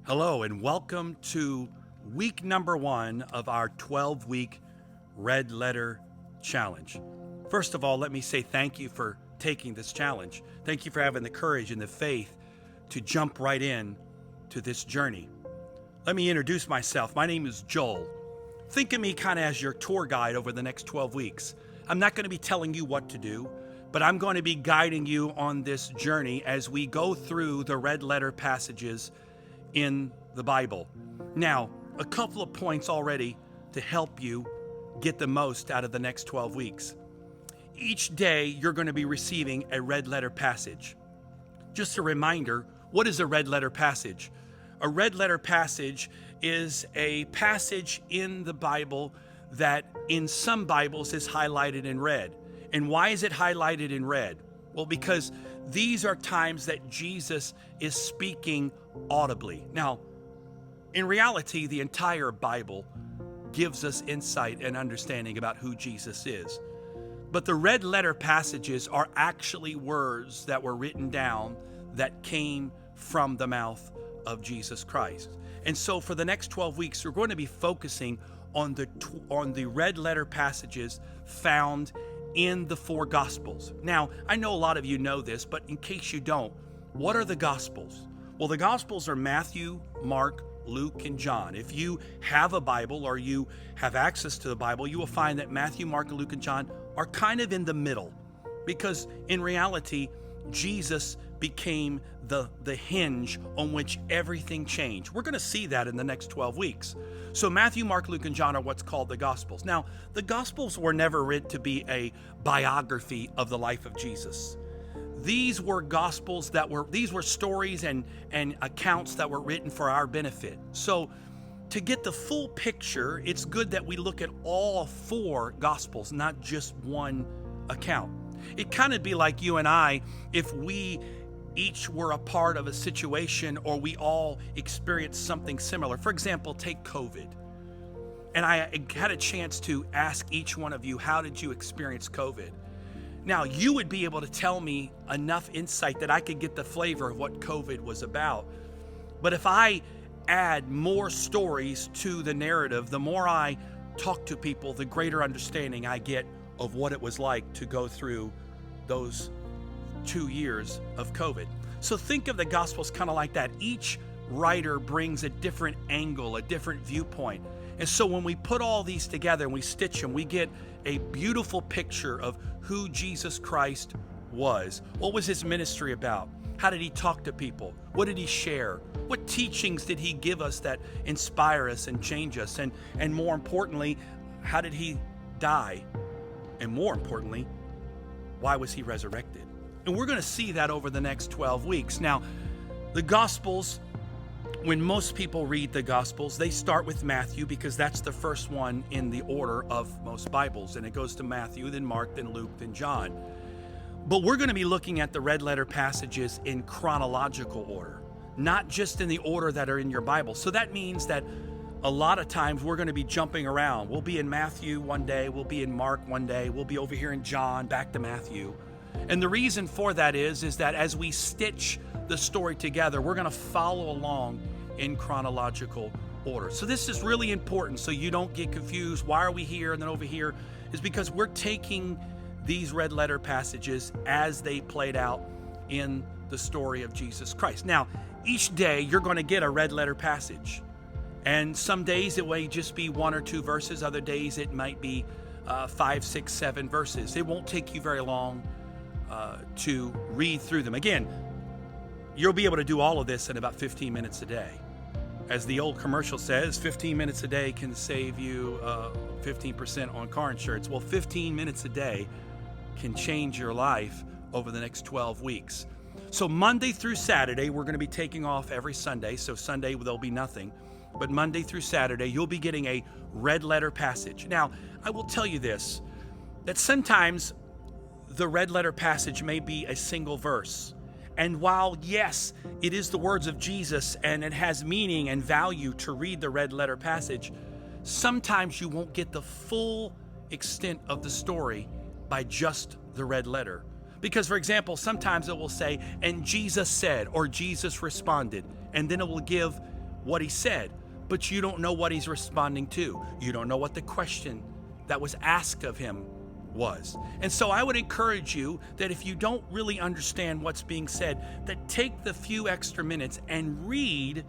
Hello, and welcome to week number 1 of our 12-week Red Letter Challenge. First of all, let me say thank you for taking this challenge. Thank you for having the courage and the faith to jump right in to this journey. Let me introduce myself. My name is Joel. Think of me kind of as your tour guide over the next 12 weeks. I'm not going to be telling you what to do, but I'm going to be guiding you on this journey as we go through the red letter passages in the Bible. Now, a couple of points already to help you get the most out of the next 12 weeks. Each day, you're going to be receiving a red letter passage. Just a reminder, what is a red letter passage? A red letter passage is a passage in the Bible that in some Bibles is highlighted in red. And why is it highlighted in red? Well, because these are times that Jesus is speaking audibly. Now, in reality, the entire Bible gives us insight and understanding about who Jesus is. But the red letter passages are actually words that were written down that came from the mouth of Jesus Christ. And so for the next 12 weeks, we're going to be focusing on the red letter passages found in the 4 Gospels. Now, I know a lot of you know this, but in case you don't, what are the Gospels? Well, the Gospels are Matthew, Mark, Luke, and John. If you have a Bible or you have access to the Bible, you will find that Matthew, Mark, Luke, and John are kind of in the middle, because in reality, Jesus became the hinge on which everything changed. We're going to see that in the next 12 weeks. So Matthew, Mark, Luke, and John are what's called the Gospels. Now, the Gospels were never written to be a biography of the life of Jesus. These were Gospels these were stories and accounts that were written for our benefit. So to get the full picture, it's good that we look at all 4 Gospels, not just one account. It kind of be like you and I if we each were a part of a situation or we all experienced something similar. For example, take COVID. And I had a chance to ask each one of you, how did you experience COVID? Now, you would be able to tell me enough insight that I could get the flavor of what COVID was about. But if I add more stories to the narrative, the more I talk to people, the greater understanding I get of what it was like to go through those 2 years of COVID. So think of the Gospels kind of like that. Each writer brings a different angle, a different viewpoint. And so when we put all these together and we stitch them, we get a beautiful picture of who Jesus Christ was. What was his ministry about? How did he talk to people? What did he share? What teachings did he give us that inspire us and change us? And more importantly, how did he die? And more importantly, why was he resurrected? And we're going to see that over the next 12 weeks. Now, the Gospels, when most people read the Gospels, they start with Matthew because that's the first one in the order of most Bibles. And it goes to Matthew, then Mark, then Luke, then John. But we're going to be looking at the red letter passages in chronological order, not just in the order that are in your Bible. So that means that a lot of times we're going to be jumping around. We'll be in Matthew one day, we'll be in Mark one day, we'll be over here in John, back to Matthew. And the reason for that is that as we stitch the story together, we're going to follow along in chronological order. So this is really important so you don't get confused. Why are we here and then over here? Is because we're taking these red letter passages as they played out in the story of Jesus Christ. Now, each day you're going to get a red letter passage. And some days it may just be 1 or 2 verses. Other days it might be 5, 6, 7 verses. It won't take you very long to read through them. Again, you'll be able to do all of this in about 15 minutes a day. As the old commercial says, 15 minutes a day can save you 15% on car insurance. Well, 15 minutes a day can change your life over the next 12 weeks. So Monday through Saturday, we're going to be taking off every Sunday. So Sunday, there'll be nothing. But Monday through Saturday, you'll be getting a red letter passage. Now, I will tell you this, that sometimes the red letter passage may be a single verse. And while, yes, it is the words of Jesus and it has meaning and value to read the red letter passage, sometimes you won't get the full extent of the story by just the red letter. Because, for example, sometimes it will say, and Jesus said, or Jesus responded, and then it will give what he said, but you don't know what he's responding to. You don't know what the question that was asked of him was. And so I would encourage you that if you don't really understand what's being said, that take the few extra minutes and read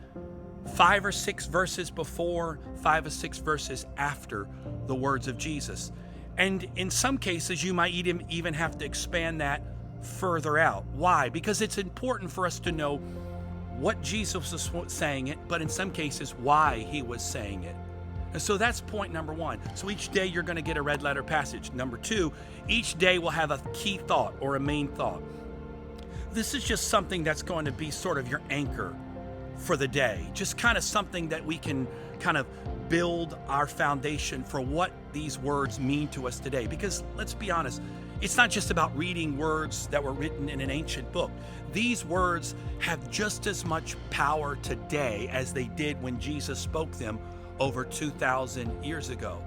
5 or 6 verses before, 5 or 6 verses after the words of Jesus. And in some cases, you might even have to expand that further out. Why? Because it's important for us to know what Jesus was saying it, but in some cases, why he was saying it. And so that's point number 1. So each day you're going to get a red letter passage. Number 2, each day will have a key thought or a main thought. This is just something that's going to be sort of your anchor for the day. Just kind of something that we can kind of build our foundation for what these words mean to us today. Because let's be honest, it's not just about reading words that were written in an ancient book. These words have just as much power today as they did when Jesus spoke them over 2,000 years ago.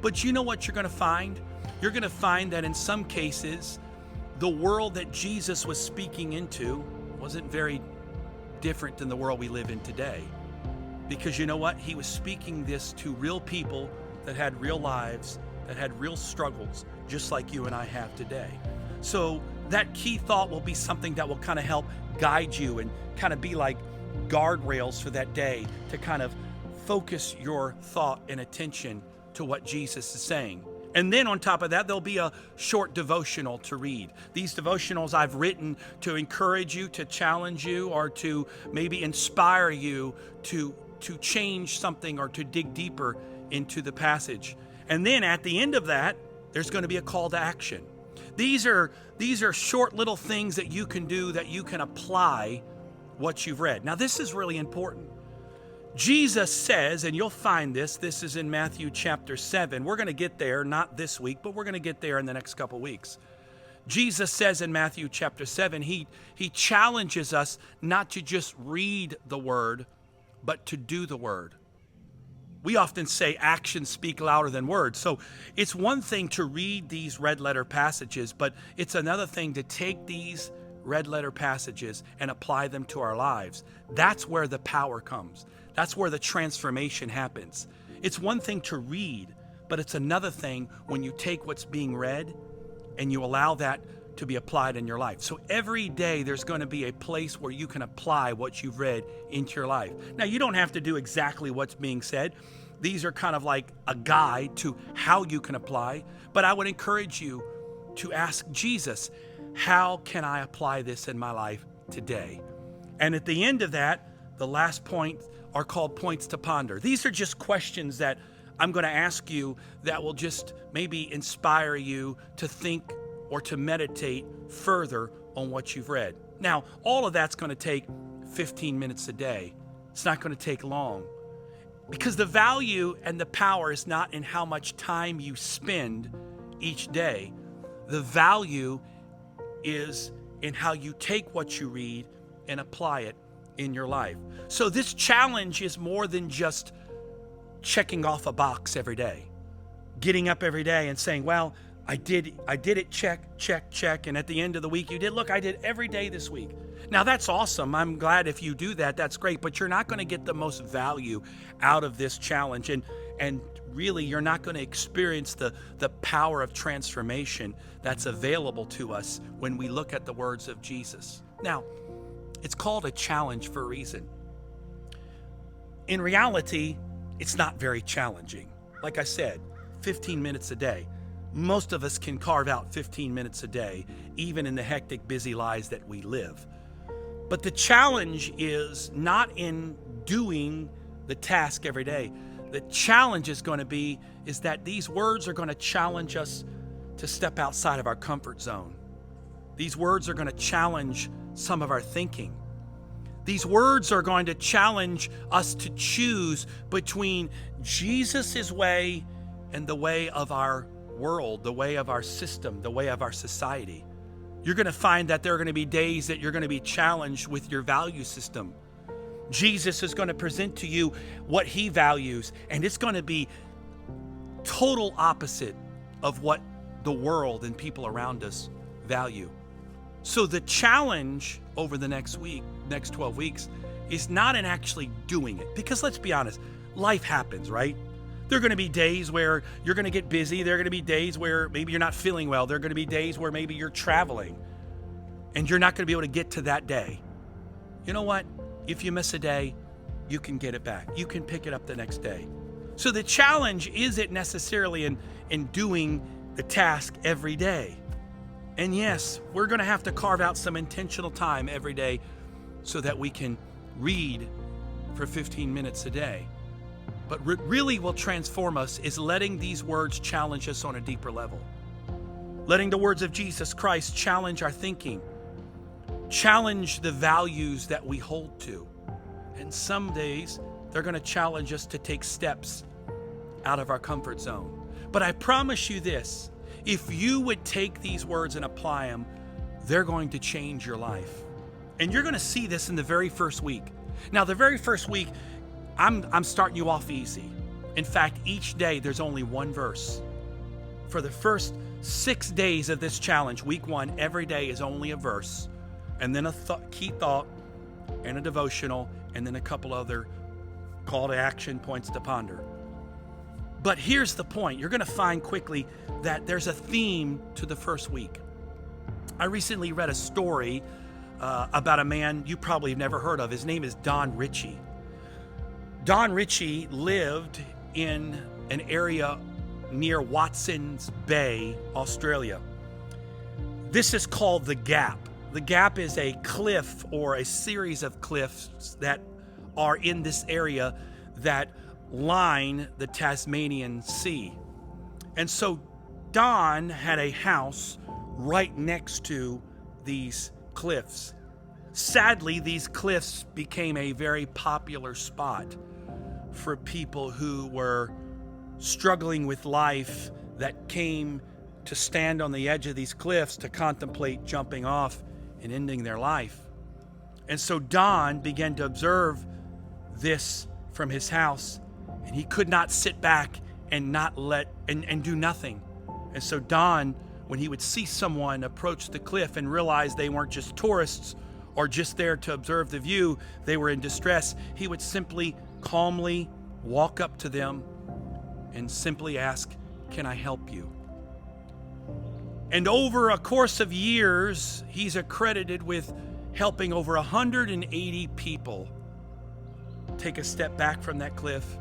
But you know what you're going to find? You're going to find that in some cases, the world that Jesus was speaking into wasn't very different than the world we live in today. Because you know what? He was speaking this to real people that had real lives, that had real struggles, just like you and I have today. So that key thought will be something that will kind of help guide you and kind of be like guardrails for that day to kind of focus your thought and attention to what Jesus is saying. And then on top of that, there'll be a short devotional to read. These devotionals I've written to encourage you, to challenge you, or to maybe inspire you to change something or to dig deeper into the passage. And then at the end of that, there's going to be a call to action. These are short little things that you can do, that you can apply what you've read. Now, this is really important. Jesus says, and you'll find this is in Matthew chapter 7. We're going to get there, not this week, but we're going to get there in the next couple weeks. Jesus says in Matthew chapter 7, he challenges us not to just read the word, but to do the word. We often say actions speak louder than words. So it's one thing to read these red letter passages, but it's another thing to take these red letter passages and apply them to our lives. That's where the power comes. That's where the transformation happens. It's one thing to read, but it's another thing when you take what's being read and you allow that to be applied in your life. So every day there's going to be a place where you can apply what you've read into your life. Now, you don't have to do exactly what's being said. These are kind of like a guide to how you can apply. But I would encourage you to ask Jesus, how can I apply this in my life today? And at the end of that, the last point are called points to ponder. These are just questions that I'm going to ask you that will just maybe inspire you to think or to meditate further on what you've read. Now, all of that's going to take 15 minutes a day. It's not going to take long, because the value and the power is not in how much time you spend each day. The value is in how you take what you read and apply it in your life. So this challenge is more than just checking off a box every day, getting up every day and saying, well, I did it, check. And at the end of the week, you did, look, I did every day this week. Now that's awesome. I'm glad if you do that, that's great, but you're not going to get the most value out of this challenge. And really, you're not going to experience the power of transformation that's available to us when we look at the words of Jesus. Now, it's called a challenge for a reason. In reality, it's not very challenging. Like I said, 15 minutes a day. Most of us can carve out 15 minutes a day, even in the hectic, busy lives that we live. But the challenge is not in doing the task every day. The challenge is that these words are going to challenge us to step outside of our comfort zone. These words are going to challenge some of our thinking. These words are going to challenge us to choose between Jesus' way and the way of our world, the way of our system, the way of our society. You're going to find that there are going to be days that you're going to be challenged with your value system. Jesus is going to present to you what he values, and it's going to be total opposite of what the world and people around us value. So the challenge over the next 12 weeks, is not in actually doing it. Because let's be honest, life happens, right? There are going to be days where you're going to get busy. There are going to be days where maybe you're not feeling well. There are going to be days where maybe you're traveling and you're not going to be able to get to that day. You know what? If you miss a day, you can get it back. You can pick it up the next day. So the challenge isn't necessarily in doing the task every day. And yes, we're going to have to carve out some intentional time every day so that we can read for 15 minutes a day. But what really will transform us is letting these words challenge us on a deeper level. Letting the words of Jesus Christ challenge our thinking, challenge the values that we hold to. And some days, they're going to challenge us to take steps out of our comfort zone. But I promise you this, if you would take these words and apply them, they're going to change your life. And you're going to see this in the very first week. Now, the very first week, I'm starting you off easy. In fact, each day there's only one verse. For the first 6 days of this challenge, week 1, every day is only a verse, and then a key thought, and a devotional, and then a couple other call to action points to ponder. But here's the point. You're going to find quickly that there's a theme to the first week. I recently read a story about a man you probably have never heard of. His name is Don Ritchie. Don Ritchie lived in an area near Watson's Bay, Australia. This is called the Gap. The Gap is a cliff or a series of cliffs that are in this area that line the Tasmanian Sea. And so Don had a house right next to these cliffs. Sadly, these cliffs became a very popular spot for people who were struggling with life that came to stand on the edge of these cliffs to contemplate jumping off and ending their life. And so Don began to observe this from his house, and he could not sit back and not and do nothing. And so Don, when he would see someone approach the cliff and realize they weren't just tourists or just there to observe the view, they were in distress, he would simply calmly walk up to them and simply ask, "Can I help you?" And over a course of years, he's accredited with helping over 180 people take a step back from that cliff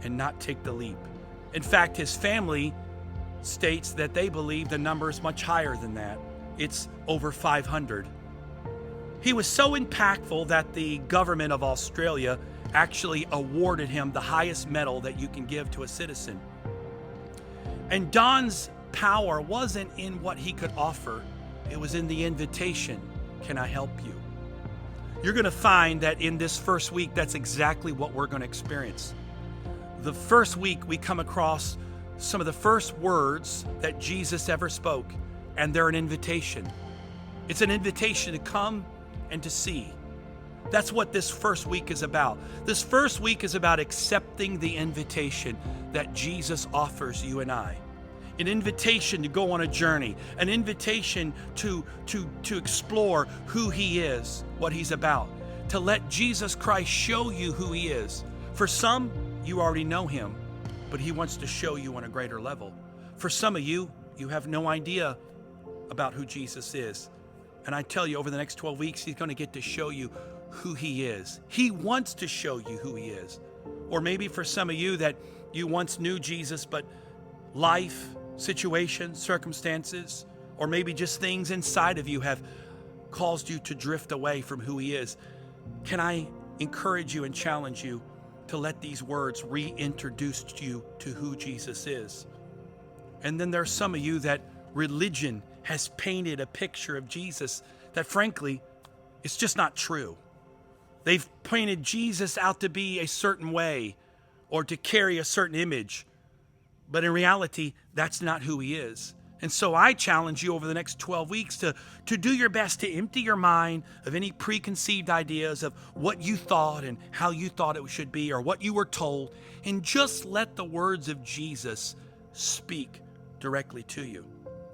and not take the leap. In fact, his family states that they believe the number is much higher than that. It's over 500. He was so impactful that the government of Australia actually awarded him the highest medal that you can give to a citizen. And Don's power wasn't in what he could offer. It was in the invitation, "Can I help you?" You're going to find that in this first week, that's exactly what we're going to experience. The first week, we come across some of the first words that Jesus ever spoke, and they're an invitation. It's an invitation to come and to see. That's what this first week is about. This first week is about accepting the invitation that Jesus offers you and I. An invitation to go on a journey, an invitation to explore who he is, what he's about, to let Jesus Christ show you who he is. For some, you already know him, but he wants to show you on a greater level. For some of you, you have no idea about who Jesus is. And I tell you, over the next 12 weeks, he's going to get to show you who he is. He wants to show you who he is. Or maybe for some of you that you once knew Jesus, but life, situations, circumstances, or maybe just things inside of you have caused you to drift away from who he is. Can I encourage you and challenge you to let these words reintroduce you to who Jesus is? And then there's some of you that religion has painted a picture of Jesus that, frankly, it's just not true. They've painted Jesus out to be a certain way or to carry a certain image. But in reality, that's not who he is. And so I challenge you over the next 12 weeks to do your best to empty your mind of any preconceived ideas of what you thought and how you thought it should be or what you were told, and just let the words of Jesus speak directly to you.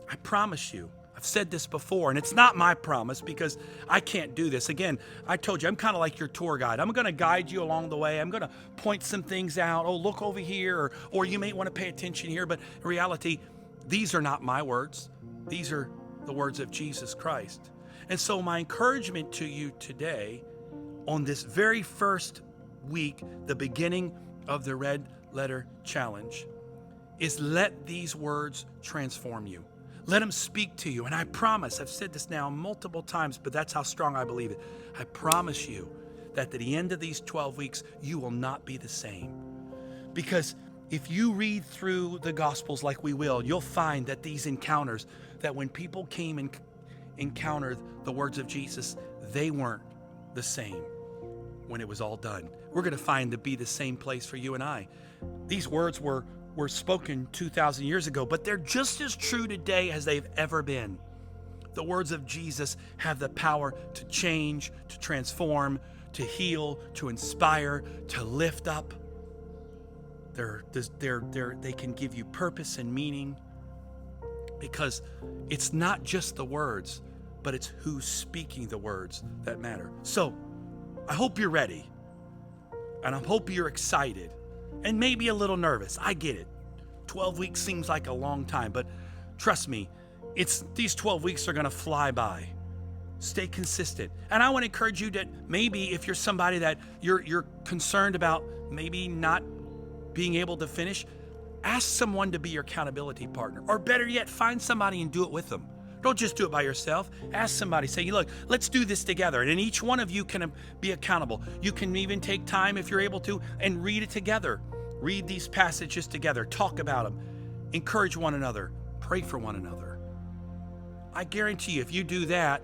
I promise you, I've said this before, and it's not my promise because I can't do this. Again, I told you, I'm kind of like your tour guide. I'm going to guide you along the way. I'm going to point some things out. Oh, look over here, or you may want to pay attention here. But in reality, these are not my words. These are the words of Jesus Christ. And so my encouragement to you today on this very first week, the beginning of the Red Letter Challenge, is let these words transform you. Let them speak to you. And I promise, I've said this now multiple times, but that's how strong I believe it. I promise you that at the end of these 12 weeks, you will not be the same. Because if you read through the Gospels like we will, you'll find that these encounters, that when people came and encountered the words of Jesus, they weren't the same when it was all done. We're going to find to be the same place for you and I. These words were spoken 2,000 years ago, but they're just as true today as they've ever been. The words of Jesus have the power to change, to transform, to heal, to inspire, to lift up. They can give you purpose and meaning, because it's not just the words, but it's who's speaking the words that matter. So I hope you're ready, and I hope you're excited, and maybe a little nervous. I get it. 12 weeks seems like a long time, but trust me, these 12 weeks are going to fly by. Stay consistent. And I want to encourage you that maybe if you're somebody that you're concerned about maybe not being able to finish, ask someone to be your accountability partner. Or better yet, find somebody and do it with them. Don't just do it by yourself. Ask somebody, say, look, let's do this together. And then each one of you can be accountable. You can even take time, if you're able to, and read it together. Read these passages together. Talk about them. Encourage one another. Pray for one another. I guarantee you, if you do that,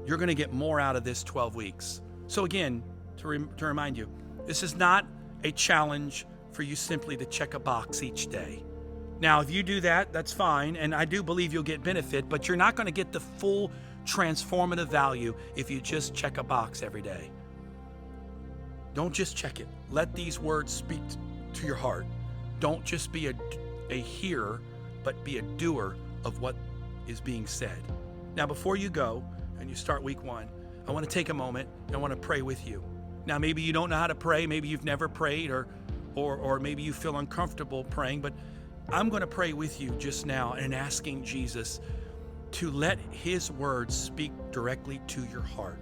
you're going to get more out of this 12 weeks. So again, to remind you, this is not a challenge for you simply to check a box each day. Now, if you do that, that's fine, and I do believe you'll get benefit, but you're not going to get the full transformative value if you just check a box every day. Don't just check it. Let these words speak to your heart. Don't just be a hearer, but be a doer of what is being said. Now, before you go and you start week 1, I want to take a moment and I want to pray with you. Now, maybe you don't know how to pray. Maybe you've never prayed, or maybe you feel uncomfortable praying, but I'm going to pray with you just now and asking Jesus to let his words speak directly to your heart.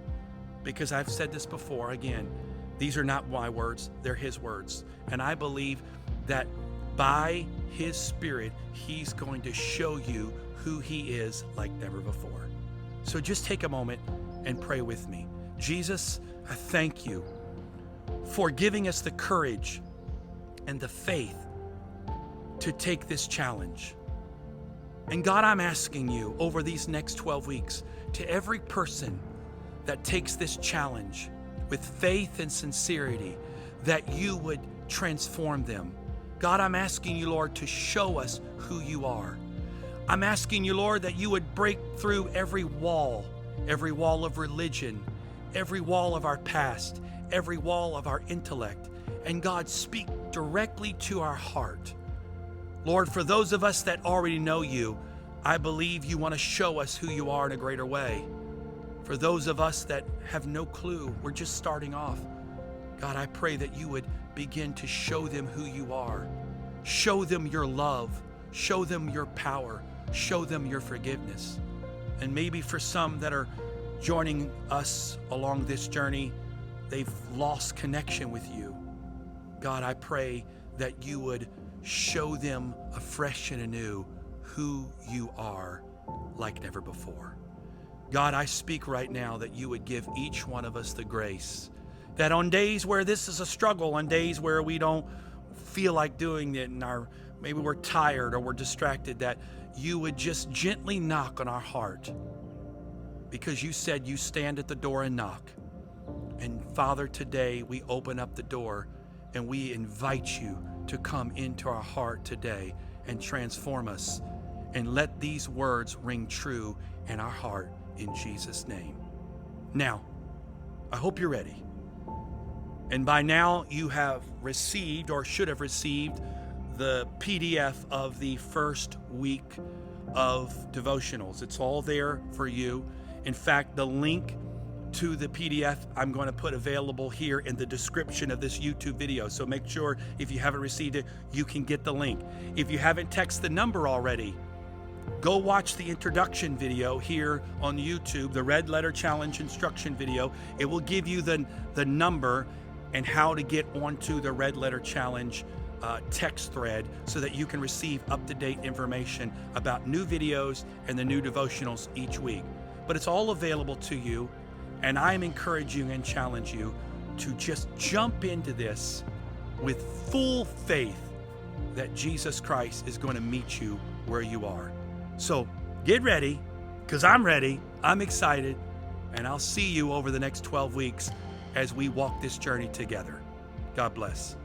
Because I've said this before, again, these are not my words, they're his words. And I believe that by his Spirit, he's going to show you who he is like never before. So just take a moment and pray with me. Jesus, I thank you for giving us the courage and the faith to take this challenge. And God, I'm asking you over these next 12 weeks, to every person that takes this challenge with faith and sincerity, that you would transform them. God, I'm asking you, Lord, to show us who you are. I'm asking you, Lord, that you would break through every wall of religion, every wall of our past, every wall of our intellect, and God, speak directly to our heart. Lord, for those of us that already know you, I believe you want to show us who you are in a greater way. For those of us that have no clue, we're just starting off, God, I pray that you would begin to show them who you are. Show them your love. Show them your power. Show them your forgiveness. And maybe for some that are joining us along this journey, they've lost connection with you. God, I pray that you would show them afresh and anew who you are like never before. God, I speak right now that you would give each one of us the grace that on days where this is a struggle, on days where we don't feel like doing it and maybe we're tired or we're distracted, that you would just gently knock on our heart, because you said you stand at the door and knock. And Father, today we open up the door and we invite you to come into our heart today and transform us, and let these words ring true in our heart in Jesus' name. Now, I hope you're ready. And by now you have received, or should have received, the PDF of the first week of devotionals. It's all there for you. In fact, the link to the PDF I'm going to put available here in the description of this YouTube video. So make sure if you haven't received it, you can get the link. If you haven't texted the number already, go watch the introduction video here on YouTube, the Red Letter Challenge instruction video. It will give you the number and how to get onto the Red Letter Challenge text thread so that you can receive up-to-date information about new videos and the new devotionals each week. But it's all available to you, and I'm encouraging and challenge you to just jump into this with full faith that Jesus Christ is going to meet you where you are. So get ready, because I'm ready, I'm excited, and I'll see you over the next 12 weeks as we walk this journey together. God bless.